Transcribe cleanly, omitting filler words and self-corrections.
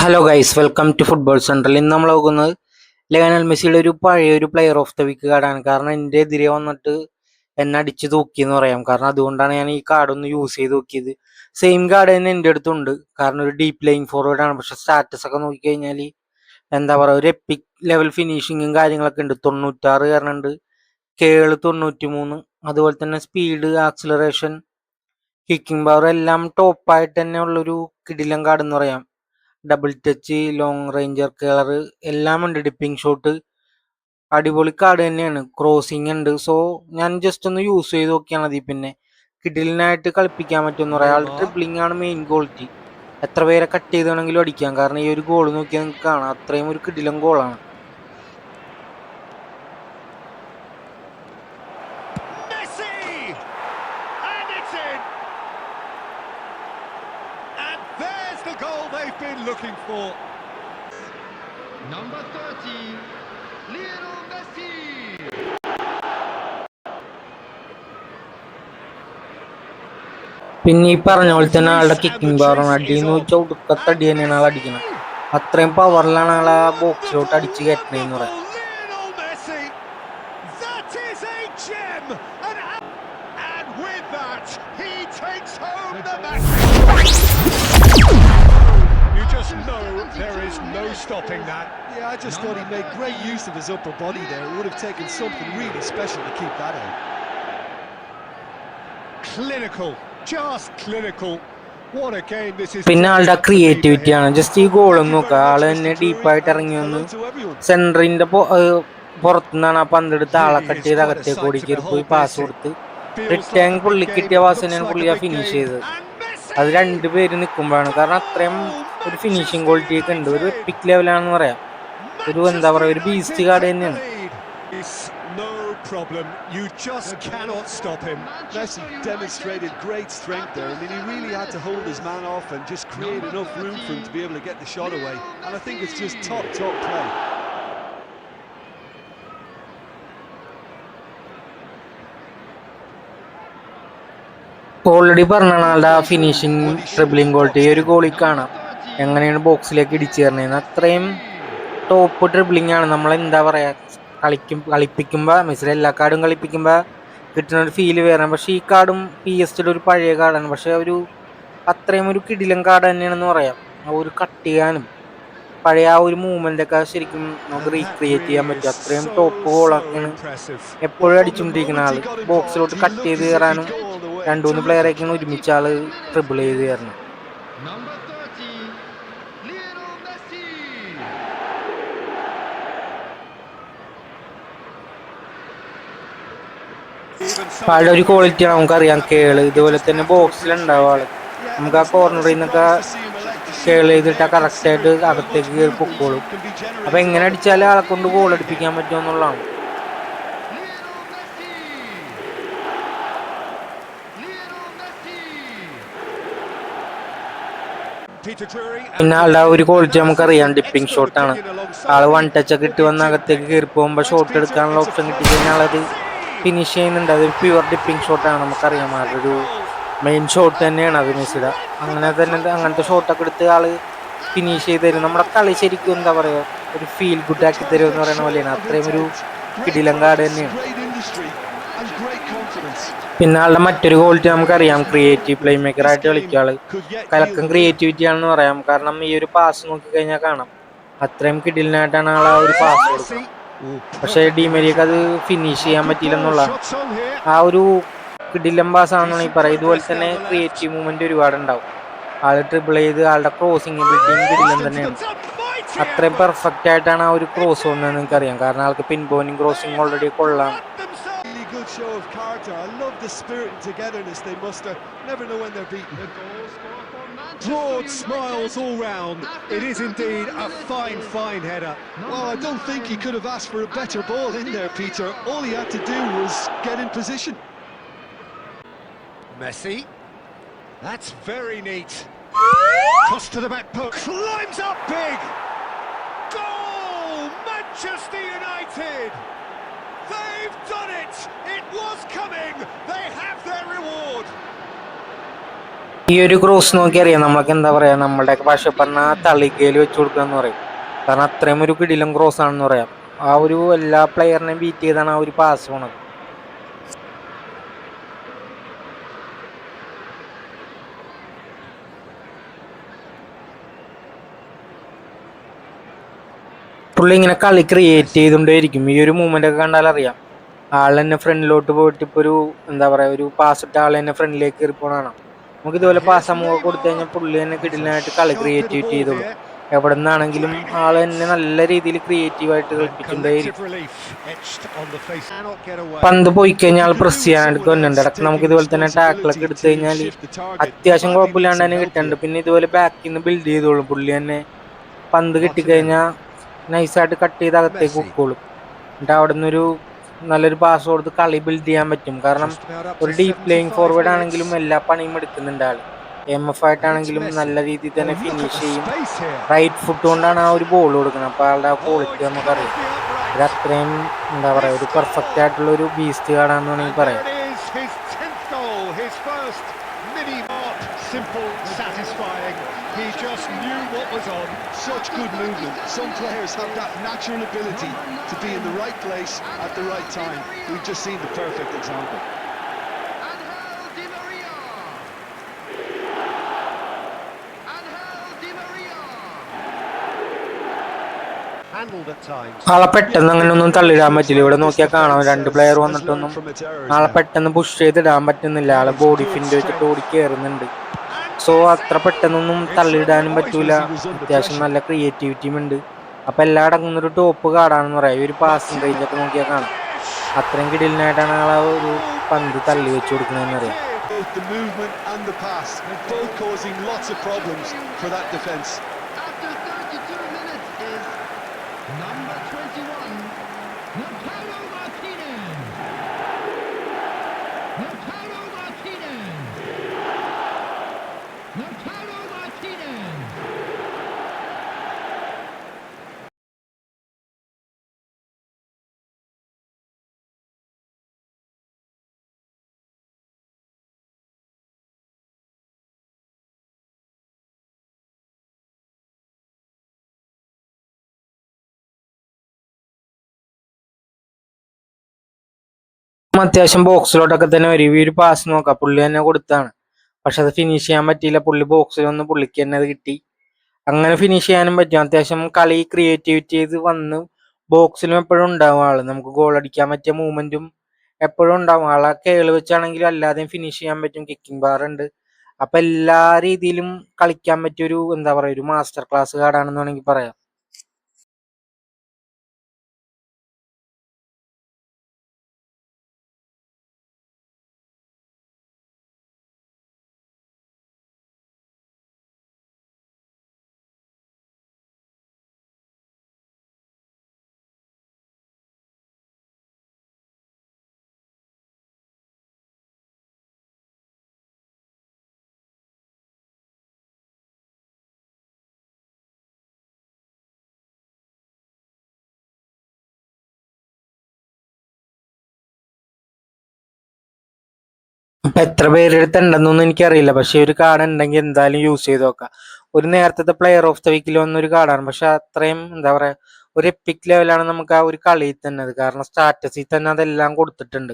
Hello guys, welcome to football central. ഇന്ന് നമ്മൾ നോക്കുന്നത് ലയണൽ മെസ്സിയുടെ ഒരു പഴയ ഒരു പ്ലെയർ ഓഫ് ദ വീക്ക് കാർഡാണ്. കാരണം എൻ്റെ എതിരെ വന്നിട്ട് എന്നെ അടിച്ച് തൂക്കിയെന്ന് പറയാം. കാരണം അതുകൊണ്ടാണ് ഞാൻ ഈ കാർഡ് ഒന്ന് യൂസ് ചെയ്ത് നോക്കിയത്. സെയിം കാർഡ് തന്നെ എൻ്റെ അടുത്തുണ്ട്. കാരണം ഒരു ഡീപ്പ് ലൈങ് ഫോർവേഡ് ആണ്. പക്ഷെ സ്റ്റാറ്റസ് ഒക്കെ നോക്കിക്കഴിഞ്ഞാൽ എന്താ പറയുക, ഒരു എപ്പിക് ലെവൽ ഫിനിഷിങ്ങും കാര്യങ്ങളൊക്കെ ഉണ്ട്. 96 കാരണമുണ്ട്, കേള് 93, അതുപോലെ തന്നെ സ്പീഡ്, ആക്സിലറേഷൻ, കിക്കിംഗ് പവർ എല്ലാം ടോപ്പായിട്ട് തന്നെ ഉള്ളൊരു കിടിലൻ കാർഡ് എന്ന് പറയാം. Double touch, long ranger colour എല്ലാം ഉണ്ട്. ഡിപ്പിംഗ് ഷോട്ട് അടിപൊളി കാർഡ് തന്നെയാണ്. ക്രോസിംഗ് ഉണ്ട്. സോ ഞാൻ ജസ്റ്റ് ഒന്ന് യൂസ് ചെയ്ത് നോക്കിയാൽ മതി. പിന്നെ കിഡിലിനായിട്ട് കളിപ്പിക്കാൻ പറ്റുമെന്ന് പറയാം. ആളുടെ ട്രിബ്ലിംഗ് ആണ് മെയിൻ ക്വാളിറ്റി. എത്ര പേരെ കട്ട് ചെയ്ത് വേണമെങ്കിലും അടിക്കാം. കാരണം ഈ ഒരു ഗോൾ നോക്കിയാൽ നിങ്ങൾക്ക് കാണാം, അത്രയും ഒരു കിടിലൻ ഗോളാണ്. The goal they've been looking for. Number 30, Lionel Messi. പിന്നെ ഈ പറഞ്ഞ പോലെ തന്നെ ആളുടെ കിക്കിംഗ് പവറാണ്. അടിയെന്ന് വെച്ചാൽ ഒടുക്കത്തടി തന്നെയാണ് ആൾ അടിക്കുന്നത്. അത്രയും പവറിലാണ് ആൾ ആ ബോക്സിലോട്ട് അടിച്ച് കയറ്റണേന്ന് പറയാം. You just know there is no stopping that. Yeah, I just thought he made great use of his upper body there. It would have taken something really special to keep that out. Clinical, just clinical. What a game this is. പിന്നെ ആളുടെ creativity ആണ്. Just ഈ ഗോളും നോക്കുക, ആള് തന്നെ ഡീപ്പായിട്ട് ഇറങ്ങി വന്ന് സെൻറ്ററിന്റെ പുറത്തുനിന്നാണ് ആ പന്തെടുത്ത് ആളെ കട്ട് ചെയ്ത് അകത്തേക്ക് ഓടിക്കറി പോയി പാസ് കൊടുത്ത് റിട്ടേൺ പുള്ളി കിട്ടിയ പാസ് തന്നെയാണ് പുള്ളി ആ ഫിനിഷ് ചെയ്തത്. അത് രണ്ടുപേര് നിൽക്കുമ്പോഴാണ്. കാരണം അത്രയും ഒരു ഫിനിഷിംഗ് ക്വാളിറ്റി ഒക്കെ ഉണ്ട്. ഒരു എപ്പിക് ലെവലാണെന്ന് പറയാം. ഒരു എന്താ പറയുക, ഒരു ബീസ്റ്റ് കാർഡ് തന്നെയാണ്. No problem. You just cannot stop him. Messi demonstrated great strength there. I mean, he really had to hold his man off and just create enough room for him to be able to get the shot away. And I think it's just top play. Already പറഞ്ഞാണ് ആളുടെ ആ finishing, dribbling quality ഈ ഒരു ഗോളിൽ കാണാം. എങ്ങനെയാണ് ബോക്സിലേക്ക് ഇടിച്ചു കയറുന്നത്. അത്രയും ടോപ്പ് ട്രിബിളിംഗ് ആണ്. നമ്മളെന്താ പറയുക, കളിപ്പിക്കുമ്പോൾ മെസ്സിലെ എല്ലാ കാർഡും കളിപ്പിക്കുമ്പോൾ കിട്ടുന്ന ഒരു ഫീല് വേറെ. പക്ഷേ ഈ കാർഡും PSG ഒരു പഴയ കാർഡാണ്. പക്ഷേ ഒരു അത്രയും ഒരു കിടിലൻ കാർഡ് തന്നെയാണെന്ന് പറയാം. ആ ഒരു കട്ട് ചെയ്യാനും പഴയ ആ ഒരു മൂവ്മെൻ്റൊക്കെ ശരിക്കും നമുക്ക് റീക്രിയേറ്റ് ചെയ്യാൻ പറ്റും. അത്രയും ടോപ്പ് ഗോളൊക്കെയാണ് എപ്പോഴും അടിച്ചുകൊണ്ടിരിക്കുന്ന ആൾ. ബോക്സിലോട്ട് കട്ട് ചെയ്ത് കയറാനും 2-3 പ്ലെയറൊക്കെയാണ് ഒരുമിച്ച് ആൾ ട്രിബിൾ ചെയ്ത് കയറണം. Number 30, Lionel Messi. ആളുടെ ഒരു ക്വാളിറ്റിയാണ് നമുക്കറിയാം. കേള് ഇതുപോലെ തന്നെ ബോക്സിലുണ്ടാവും ആള്. നമുക്ക് ആ കോർണറിൽ നിന്നൊക്കെ കേള് ചെയ്തിട്ട് കറക്റ്റായിട്ട് അകത്തേക്ക് കയറി പൊക്കോളും. അപ്പം എങ്ങനെ അടിച്ചാലും ആളെ കൊണ്ട് ഗോൾ അടിപ്പിക്കാൻ പറ്റുമെന്നുള്ളതാണ്. പിന്നെ ആളുടെ ഒരു ക്വാളിറ്റി നമുക്കറിയാം, ഡിപ്പിംഗ് ഷോട്ടാണ്. ആള് വൺ ടച്ച് ഒക്കെ ഇട്ട് വന്ന് അകത്തേക്ക് കയറി പോകുമ്പോൾ ഷോട്ട് എടുക്കാനുള്ള ഓപ്ഷൻ കിട്ടിക്കഴിഞ്ഞാൽ അത് ഫിനിഷ് ചെയ്യുന്നുണ്ട്. അതൊരു പ്യുവർ ഡിപ്പിംഗ് ഷോട്ടാണ്. നമുക്കറിയാം അതൊരു മെയിൻ ഷോട്ട് തന്നെയാണ് അത് മെസ്സിയുടെ. അങ്ങനത്തെ ഷോട്ടൊക്കെ എടുത്ത് ആള് ഫിനിഷ് ചെയ്ത് തരും. നമ്മുടെ കളി ശരിക്കും എന്താ പറയുക, ഒരു ഫീൽ ഗുഡ് ആക്കി തരും എന്ന് പറയുന്ന പോലെയാണ്. അത്രയും ഒരു കിടിലൻ കാർഡ് തന്നെയാണ്. പിന്നെ ആളുടെ മറ്റൊരു ക്വാളിറ്റി നമുക്കറിയാം, ക്രിയേറ്റീവ് പ്ലേ മേക്കർ ആയിട്ട് കളിക്കുക. ആള് കലക്കം ക്രിയേറ്റിവിറ്റി ആണെന്ന് പറയാം. കാരണം ഈ ഒരു പാസ് നോക്കിക്കഴിഞ്ഞാൽ കാണാം, അത്രയും കിടിലിനായിട്ടാണ് ആൾ ആ ഒരു പാസ് കൊടുക്കുന്നത്. പക്ഷേ ഡിമേരിയക്ക് അത് ഫിനിഷ് ചെയ്യാൻ പറ്റിയില്ലെന്നുള്ള ആ ഒരു കിടിലൻ പാസ് ആണെന്നാണ് ഈ പറയുക. ഇതുപോലെ തന്നെ ക്രിയേറ്റീവ് മൂവ്മെന്റ് ഒരുപാട് ഉണ്ടാവും. ആൾ ട്രിബിൾ ചെയ്ത് ആളുടെ ക്രോസിംഗ് എബിലിറ്റിയും കിടിലൻ തന്നെയാണ്. അത്രയും പെർഫെക്റ്റ് ആയിട്ടാണ് ആ ഒരു ക്രോസ് കൊണ്ടതെന്ന് നിങ്ങൾക്കറിയാം. കാരണം ആൾക്ക് പിൻ പോയിന്റും ക്രോസിംഗ് ഓൾറെഡി കൊള്ളാം. Good show of character. I love the spirit and togetherness they muster. Never know when they're beaten. Broad smiles all round. It is indeed a fine header. Well, I don't think he could have asked for a better ball in there, Peter. All he had to do was get in position. Messi. That's very neat. Cross to the back post. Climbs up big. Goal! Manchester United. They've done it! It was coming! They have their reward! ഈ ഒരു cross നോക്കി അറിയാം നമ്മളൊക്കെ എന്താ പറയാ, നമ്മുടെയൊക്കെ ഭാഷ പറഞ്ഞാൽ തളികയിൽ വെച്ച് കൊടുക്കുക എന്ന് പറയും. കാരണം അത്രയും ഒരു കിടിലം ക്രോസ് ആണെന്ന് പറയാം. ആ ഒരു എല്ലാ പ്ലെയറിനെയും ബീറ്റ് ചെയ്താണ് ആ ഒരു പാസ് പോണത്. പുള്ളി ഇങ്ങനെ കളി ക്രിയേറ്റ് ചെയ്തുകൊണ്ടേയിരിക്കും. ഈ ഒരു മൂവ്മെന്റ് ഒക്കെ കണ്ടാൽ അറിയാം. ആൾ തന്നെ ഫ്രണ്ടിലോട്ട് പോയിട്ട് ഇപ്പൊ ഒരു എന്താ പറയാ, ഒരു പാസ് ഇട്ട ആൾ തന്നെ ഫ്രണ്ടിലേക്ക് കയറി പോകണം. നമുക്ക് ഇതുപോലെ പാസ് അമ്മ കൊടുത്തു കഴിഞ്ഞാൽ പുള്ളി തന്നെ കിടിലനായിട്ട് കളി ക്രിയേറ്റിവിറ്റി ചെയ്തോളൂ. എവിടെ നിന്നാണെങ്കിലും ആൾ തന്നെ നല്ല രീതിയിൽ ക്രിയേറ്റീവായിട്ട് കളിപ്പിച്ചുകൊണ്ടേയിരിക്കും. പന്ത് പോയി കഴിഞ്ഞാൽ പ്രസ് ചെയ്യാനായിട്ട് കൊന്നുണ്ട്. ഇടയ്ക്ക് നമുക്ക് ഇതുപോലെ തന്നെ ടാക്കിളൊക്കെ എടുത്തു കഴിഞ്ഞാൽ അത്യാവശ്യം കുഴപ്പമില്ലാണ്ട് തന്നെ കിട്ടുന്നുണ്ട്. പിന്നെ ഇതുപോലെ ബാക്കിൽ നിന്ന് ബിൽഡ് ചെയ്തോളും. പുള്ളി തന്നെ പന്ത് കിട്ടിക്കഴിഞ്ഞാൽ നൈസായിട്ട് കട്ട് ചെയ്ത് അകത്തേക്ക് പൊക്കോളും. എന്നിട്ട് അവിടെ നിന്നൊരു നല്ലൊരു പാസ് കൊടുത്ത് കളി ബിൽഡ് ചെയ്യാൻ പറ്റും. കാരണം ഒരു ഡീപ് പ്ലേയിങ് ഫോർവേഡ് ആണെങ്കിലും എല്ലാ പണിയും എടുക്കുന്നുണ്ട് ആള്. MF ആയിട്ടാണെങ്കിലും നല്ല രീതിയിൽ തന്നെ ഫിനിഷ് ചെയ്യും. റൈറ്റ് ഫുട്ട് കൊണ്ടാണ് ആ ഒരു ബോൾ കൊടുക്കുന്നത്. അപ്പോൾ ആളുടെ ആ ക്വാളിറ്റി നമുക്കറിയാം. ഇത് അത്രയും എന്താ പറയുക, ഒരു പെർഫെക്റ്റ് ആയിട്ടുള്ള ഒരു ബീസ്റ്റ് കാർഡാന്ന് വേണമെങ്കിൽ പറയാം. Simple, satisfying. He just knew what was on. Such good movement. Some players have that natural ability to be in the right place at the right time. We've just seen the perfect example. Angel Di Maria. Angel Di Maria. Handled at times. ആളെ പെട്ടെന്ന് അങ്ങനെ ഒന്നും തള്ളിയിടാൻ പറ്റില്ല. ഇവിടെ നോക്കിയാൽ കാണാം, രണ്ട് player വന്നിട്ടൊന്നും ആളെ പെട്ടെന്ന് പുഷ് ചെയ്തിടാൻ പറ്റുന്നില്ല. ആളെ ബോഡി ഫിൻഡ് വെച്ചിട്ട് ഓടി കയറുന്നുണ്ട്. സോ അത്ര പെട്ടെന്നൊന്നും തള്ളിയിടാനും പറ്റൂല. അത്യാവശ്യം നല്ല ക്രിയേറ്റിവിറ്റിയും ഉണ്ട്. അപ്പൊ എല്ലാം അടങ്ങുന്ന ഒരു ടോപ്പ് കാർഡാണെന്ന് പറയാം. ഒരു പാസിംഗ് റേഞ്ച് ഒക്കെ നോക്കിയാൽ കാണാം. അത്രയും കിടിലിനായിട്ടാണ് ആളെ ഒരു പന്ത് തള്ളി വെച്ച് കൊടുക്കണമെന്ന് അറിയാം. Both the movement and the pass, both causing lots of problems for that defence. After 32 minutes is number 21, Lautaro Martinez. Lautaro Martinez. Lautaro Martinez. അത്യാവശ്യം ബോക്സിലോട്ടൊക്കെ തന്നെ വരും. ഈ ഒരു പാസ് നോക്കാം, പുള്ളി തന്നെ കൊടുത്താണ്. പക്ഷെ അത് ഫിനിഷ് ചെയ്യാൻ പറ്റിയില്ല. പുള്ളി ബോക്സിൽ വന്ന് പുള്ളിക്ക് തന്നെ അത് കിട്ടി. അങ്ങനെ ഫിനിഷ് ചെയ്യാനും പറ്റും. അത്യാവശ്യം കളി ക്രിയേറ്റിവിറ്റി ചെയ്ത് വന്ന് ബോക്സിലും എപ്പോഴും ഉണ്ടാവും ആള്. നമുക്ക് ഗോൾ അടിക്കാൻ പറ്റിയ മൂവ്മെന്റും എപ്പോഴും ഉണ്ടാവും. ആളെ കേള് വെച്ചാണെങ്കിൽ അല്ലാതെയും ഫിനിഷ് ചെയ്യാൻ പറ്റും. കിക്കിംഗ് ബാർ ഉണ്ട്. അപ്പൊ എല്ലാ രീതിയിലും കളിക്കാൻ പറ്റിയ ഒരു എന്താ പറയാ, ഒരു മാസ്റ്റർ ക്ലാസ് കാർഡാണെന്ന് വേണമെങ്കിൽ പറയാം. ഇപ്പൊ എത്ര പേരെടുത്തുണ്ടെന്നൊന്നും എനിക്കറിയില്ല. പക്ഷെ ഒരു കാർഡ് ഉണ്ടെങ്കിൽ എന്തായാലും യൂസ് ചെയ്ത് നോക്കാം. ഒരു നേരത്തെ പ്ലെയർ ഓഫ് ദ വീക്കിൽ വന്ന ഒരു കാർഡാണ്. പക്ഷെ അത്രയും എന്താ പറയാ, ഒരു എപ്പിക് ലെവലാണ് നമുക്ക് ആ ഒരു കളിയിൽ തന്നെ. അത് കാരണം സ്റ്റാറ്റസിൽ തന്നെ അതെല്ലാം കൊടുത്തിട്ടുണ്ട്.